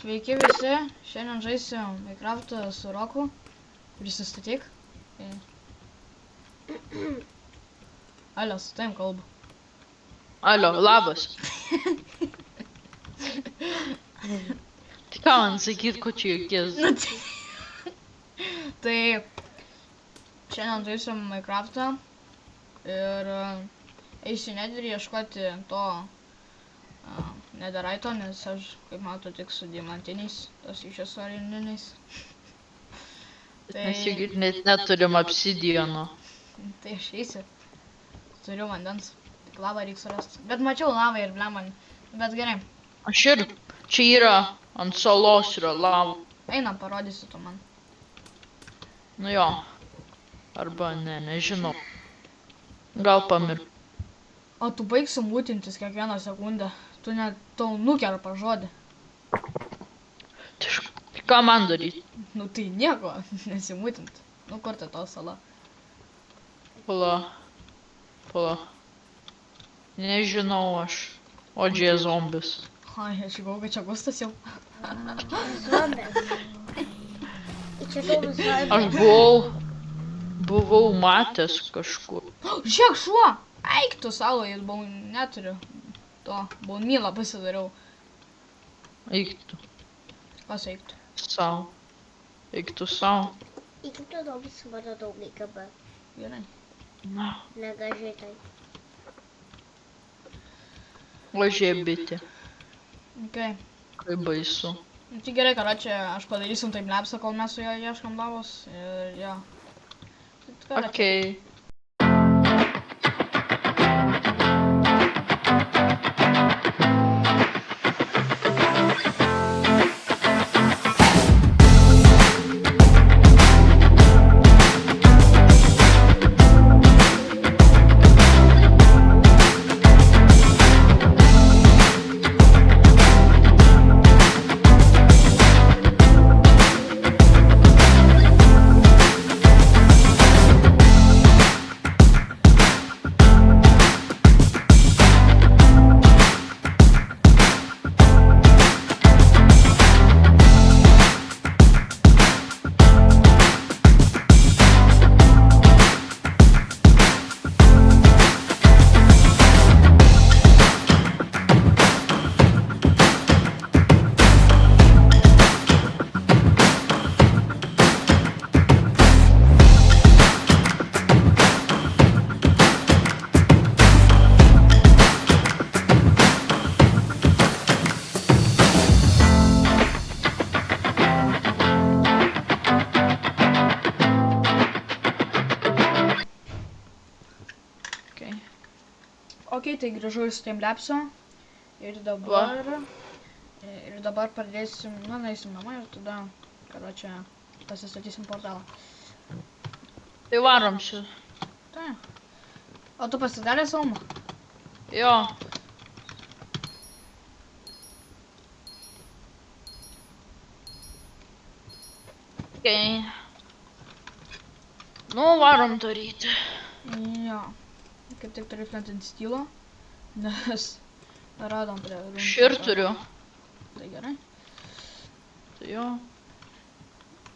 Sveiki visi, šiandien žaisim Minecraftą su Roku. Prisistatyk. Alio, su tavim kalbu. Alio, labas. Tai ką man sakyt, ko čia jokies? Tai šiandien žaisim Minecraftą ir eisiu netherį ieškoti to netherite'o, nes aš, kaip mato, tik su diamantiniais, tos išėsoriniais. Mes juk net neturim obsidiano. Tai aš eisiu. Turiu vandens. Tik lavą reikia surasti. Bet mačiau lavą ir blemą. Bet gerai. Aš ir čia yra ant salos yra lava. Einam, parodysi tu man. Nu jo. Arba ne, nežinau. Gal pamir. O tu baigsi mūtintis kiekvieną sekundę. Tu net tau nukerpa žodį. Tai ką man daryti? Nu tai nieko, nesimūtint. Nu kur ta to sala? Pala. Nežinau aš. O džie zombis. Ai, aš galvoju, kad čia Gustas jau. Aš buvau matęs kažkur. Žiūrėk, šuo! Eik tu salo, jis buvau neturiu. To, buvau mylą pasidariau. Eiktų. Kas eiktų? Sau. Eiktų sau. Iki to dobi su mano daugai gaba. Gerai. Na. Negražiai tai. Ožė bitė. Okay. Kaip baisu. Nu, tai gerai, karočią, aš padarysim taip lepsą, kol mes su juo ieškam lavos. Ir jo. Okei. Ok, tai grįžau į timelapsą ir dabar pradėsim, nu, nueisim namą ir tada, karočią, pasistatysim portalą. Tai varom čia. Tai. O tu pasidarė saumą? Jo. Okei. Nu, varom daryti. Jo. Kaip tik turiu flint and steel'o, nes radom prie rūmų. Aš ir turiu. Tai gerai. Tai jo.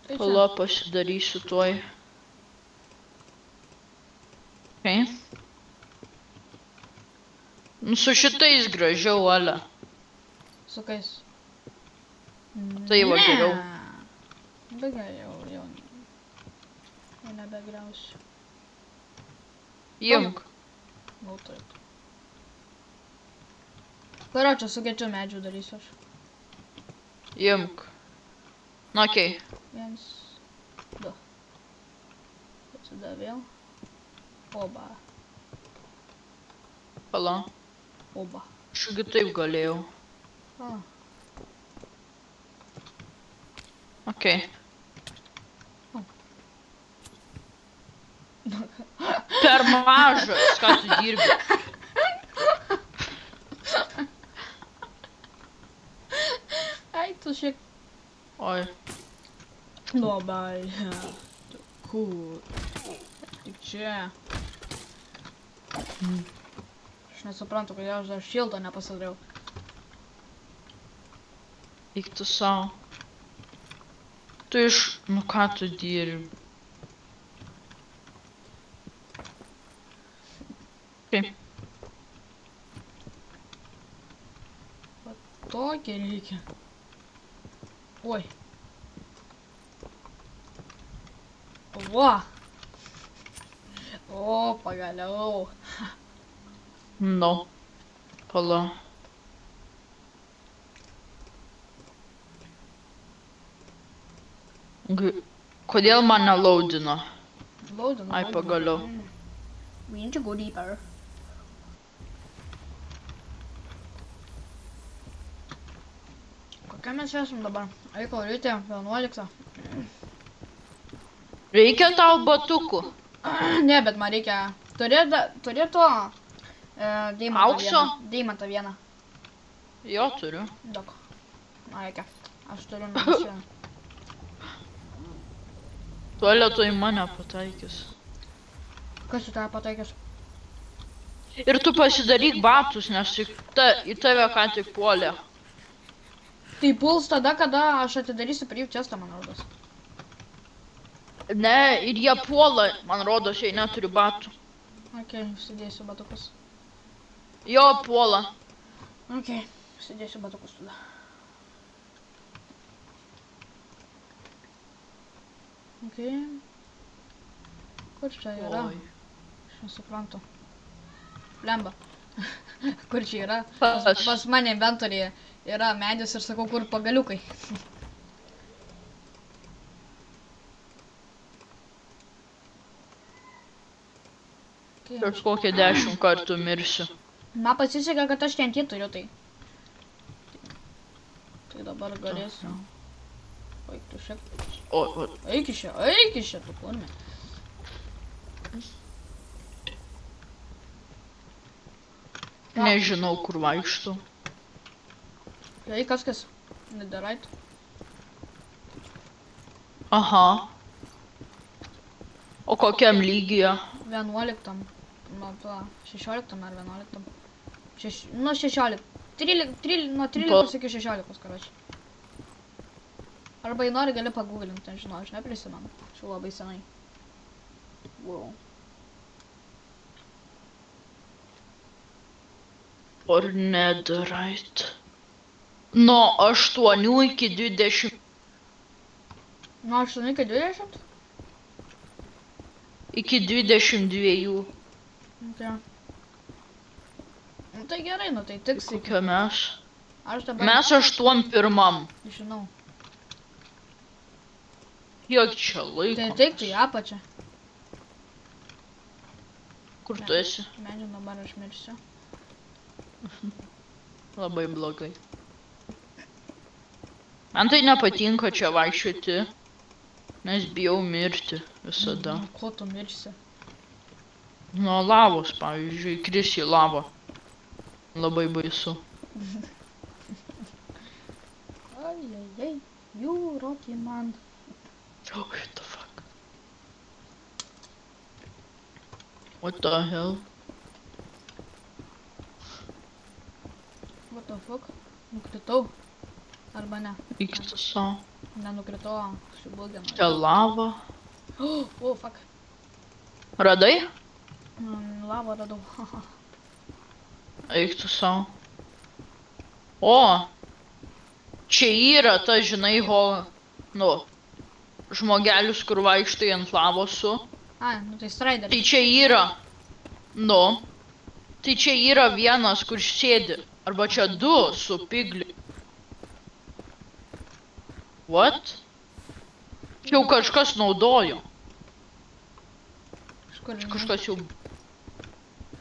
Tai čia. Pala pasidarysiu tuoj. Okei. Nu, su šitais gražiau, ale. Su kais? Tai va geriau. Bet geriau, jau nebegriausiu. Imk. Nu taip. Karočią, su kiečiu medžiu darysiu aš. Imk. Nu, okei. 1, 2. Tada vėl. Oba. Pala. Oba. Aš taip galėjau. A. Okei. Per mažas, ką tu dirbi. Ai, tu šiek... Oi. Labai. Kur? Tik čia. Aš nesuprantu, kodėl aš dar šiltą nepasidariau. Eik tu savo. Tu iš... Nu ką tu dirbi? Kaip? Tokį reikia. Oi. Va. O, pagaliau. Nu. Pala. Kodėl man nelaudino? Laudinu. Ai, pagaliau. We need to go deeper. Kokia mes esam dabar? Eiko ryte, 11. Reikia tau batukų? Ne, bet man reikia... Turi to... Deimantą Aukso? vieną. Deimantą vieną. Jo, turiu. Daug. Man reikia. Aš turiu minus vieną. Tualeto į mane pataikys. Kas su tave pataikės? Ir tu pasidaryk batus, nes į tave ką tik puolė. Tai puls tada, kada aš atidarysiu prie jų čestą, man rodos. Ne, ir jie puola, man rodos, jei neturi batų. Okei, užsidėsiu batukus. Jo, puola. Okei, užsidėsiu batukus tada. Okei. Kur čia yra? Oi. Aš nesuprantu. Lemba. Kur čia yra? Pas. Pas mane inventoriuje yra medis ir sakau, kur pagaliukai. Okay. Kažkokie 10 kartų mirsiu. Man pasisekė, kad aš TNT turiu, tai. Tai dabar galėsiu. Eik tu šiek. O, Eik iš čia, tu kurme. nežinau, kur vaikštų. Eik kas. Netherite. Aha. O kokiam lygyje? 11. Nuo to 16 ar 11. Nuo 16. 13, nuo 13 iki 16, karoči. Arba jei nori, gali paguglinti, ten žinau, aš neprisimenu. Čia labai senai. Wow. Or netherite. Nuo 8 iki 20. Nuo 8 iki 20? Iki 22. Okay. Nu tai gerai, nu tai tiks iki. Kokia mes? Aš dabar... Mes 81. Žinau. Jok čia Tai laiko. taip, tai apačia. Kur tu esi? Medžiu dabar aš mirsiu. Labai blogai. Man tai nepatinka čia vaikščioti, nes bijau mirti visada. Ko tu mirsi? Nuo lavos, pavyzdžiui, krisi į lavą. Labai baisu. Ai, jūroti man. Oh, what the fuck? What the hell? What the fuck? Nukritau. Arba ne. Vyksta savo. Nenukritau, subuginau. Čia lava. Oh, fuck. Radai? Lavą radau. Eik tu savo. O! Čia yra ta, žinai, žmogelis, kur vaikštai ant lavos su. Ai, nu tai strideris. Tai čia yra. Tai čia yra vienas, kur sėdi. Arba čia du su pigli. What? Čia jau kažkas naudojo. Kažkas jau...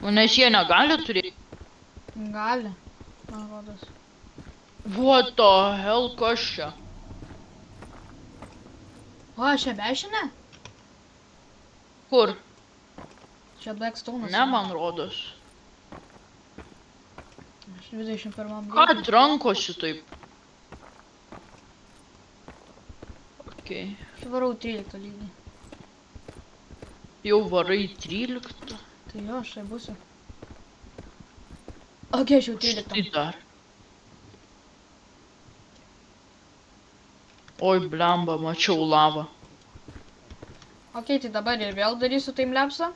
Nu, nes jie negali turėti. Gali, man rodos. What the hell, kas čia? O, čia bešinė? Kur? Čia Blackstone'as. Ne, man rodos. Aš 21 Ką trankosi taip? Okei. Aš varau 13 lygį. Jau varai 13. Tai jo, aš tai būsiu. Ok, aš jau 13. Štai dar. Oi, blemba, mačiau lavą. Ok, tai dabar ir vėl darysiu timelapsą.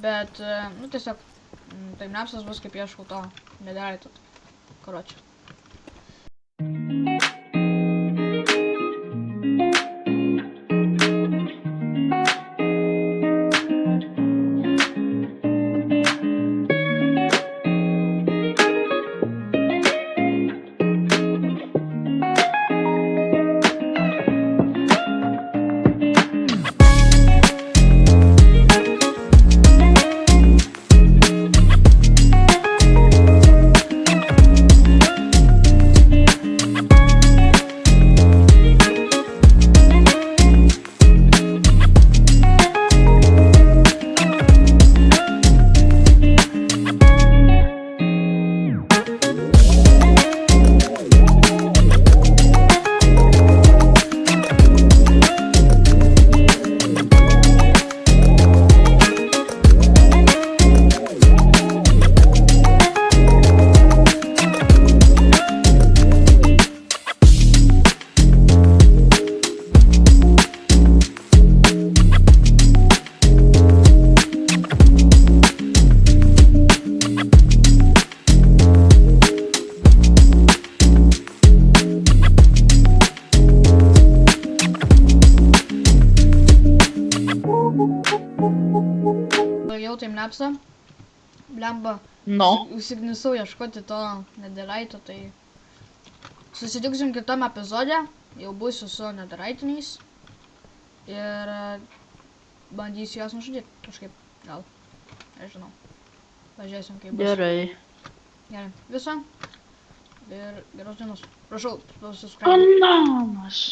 Bet, nu tiesiog, timelapsas bus kaip ieškau to netherite. Karočią. Baigiau timelapsą. Blemba. No, Užsignisau ieškoti to netherite, tai susitiksim kitam epizode. Jau būsiu su netherite'iniais. Ir bandysiu juos nužudyti kažkaip. Gal. Nežinau. Pažiūrėsim kaip bus. gerai. Gerai. Viso. Ir geros dienos. Prašau, subscribe. Bananas.